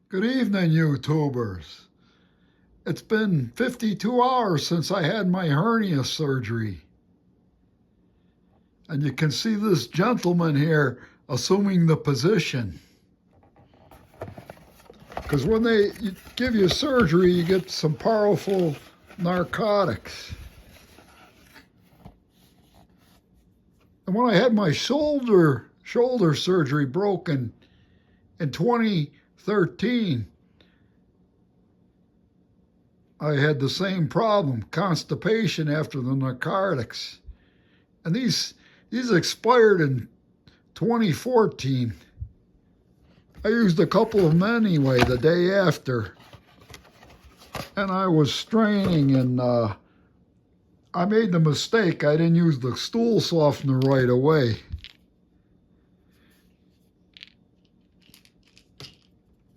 Good evening, YouTubers. It's been 52 hours since I had my hernia surgery. And you can see this gentleman here assuming the position. Because when they give you surgery, you get some powerful narcotics. And when I had my shoulder surgery broken in 2013, I had the same problem, constipation after the narcotics. And these expired in 2014. I used a couple of them anyway the day after. And I was straining, and I made the mistake. I didn't use the stool softener right away.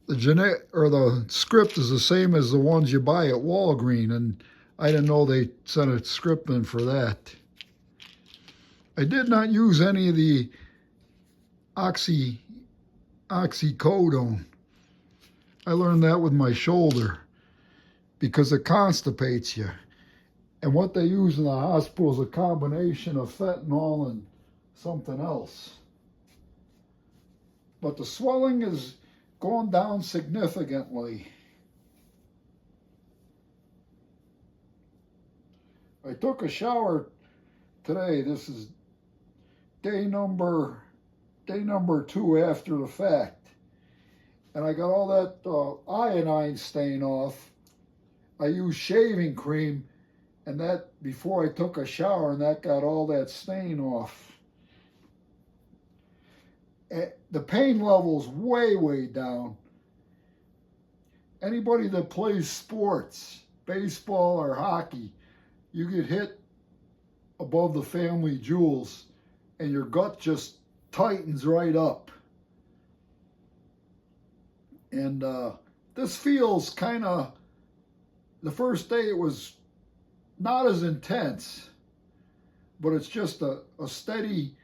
The script is the same as the ones you buy at Walgreens, and I didn't know they sent a script in for that. I did not use any of the oxycodone. I learned that with my shoulder because it constipates you. And what they use in the hospital is a combination of fentanyl and something else. But the swelling has gone down significantly. I took a shower today. This is day number 2 after the fact. And I got all that iodine stain off. I used shaving cream, and that before I took a shower, and that got all that stain off. The pain level's way down. Anybody that plays sports, baseball or hockey, you get hit above the family jewels and your gut just tightens right up. And this feels kind of, the first day it was not as intense, but it's just a steady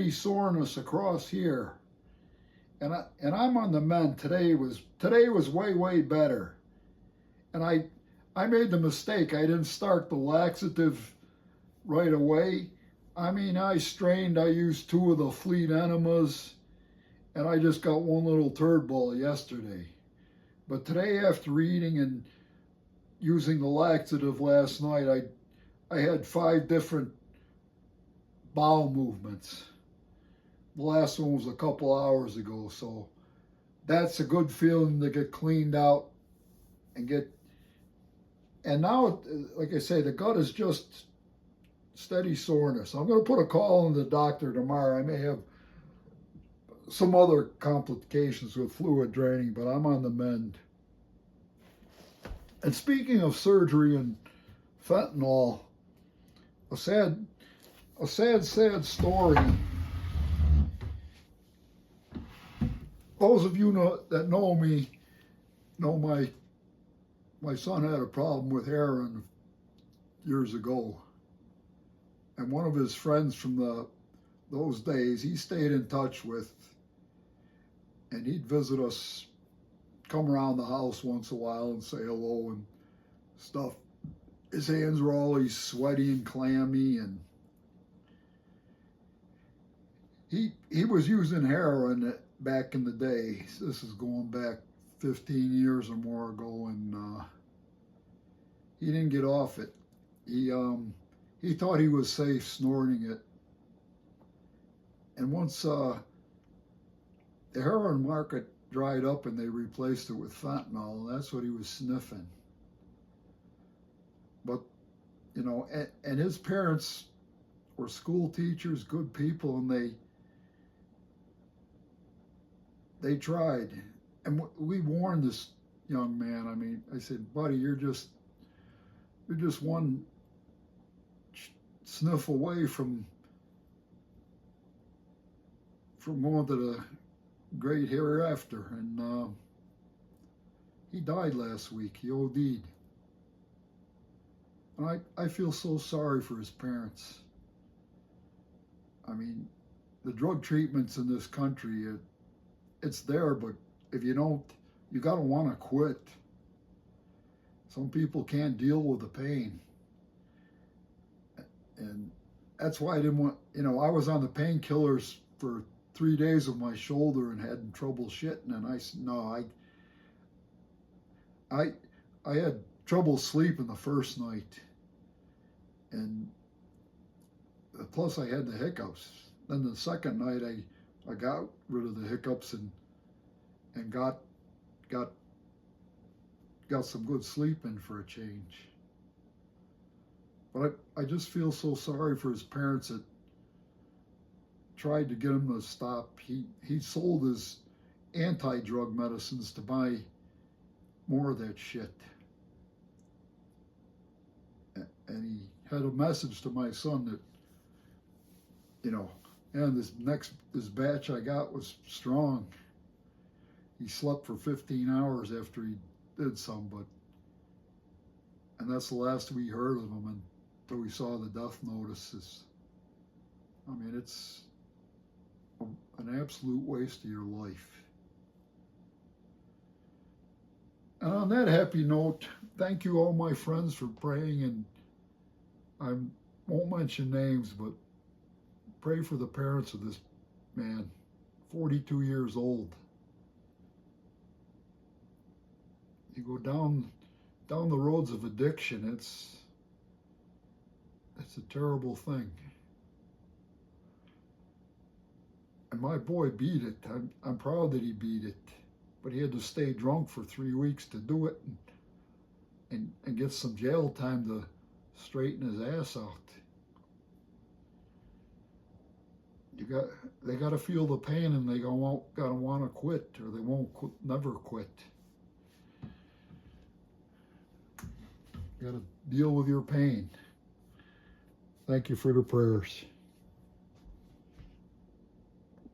soreness across here. And I'm on the mend. Today was way better. And I made the mistake. I didn't start the laxative right away. I mean, I strained. I used 2 of the fleet enemas, and I just got 1 little turd ball yesterday. But today, after eating and using the laxative last night, I had 5 different bowel movements. The last one was a couple hours ago, so that's a good feeling to get cleaned out and now, like I say, the gut is just steady soreness. I'm going to put a call in the doctor tomorrow. I may have some other complications with fluid draining, but I'm on the mend. And speaking of surgery and fentanyl, a sad story. Those of you that know me know my son had a problem with heroin years ago. And one of his friends from those days, he stayed in touch with, and he'd visit us, come around the house once in a while and say hello and stuff. His hands were always sweaty and clammy, and he was using heroin back in the day. This is going back 15 years or more ago, and he didn't get off it. He thought he was safe snorting it. And once the heroin market dried up and they replaced it with fentanyl, that's what he was sniffing. But, you know, and his parents were school teachers, good people, and they tried. And we warned this young man. I mean, I said, buddy, you're just one sniff away from going to the great hereafter. And he died last week. He OD'd. And I feel so sorry for his parents. I mean, the drug treatments in this country, it's there, but if you don't you got to want to quit. Some people can't deal with the pain. And that's why I didn't want, I was on the painkillers for 3 days of my shoulder and had trouble shitting. And I said, no, I had trouble sleeping the first night. And plus I had the hiccups. Then the second night I got rid of the hiccups and got some good sleep in for a change. But I just feel so sorry for his parents that tried to get him to stop. He sold his anti-drug medicines to buy more of that shit. And he had a message to my son that, and this batch I got was strong. He slept for 15 hours after he did some, and that's the last we heard of him until we saw the death notices. I mean, it's an absolute waste of your life. And on that happy note, thank you all my friends for praying, and I won't mention names, but pray for the parents of this man, 42 years old. You go down the roads of addiction, it's a terrible thing. And my boy beat it. I'm proud that he beat it, but he had to stay drunk for 3 weeks to do it and get some jail time to straighten his ass out. They got to feel the pain, and they gotta want to quit, or they won't never quit. You got to deal with your pain. Thank you for the prayers.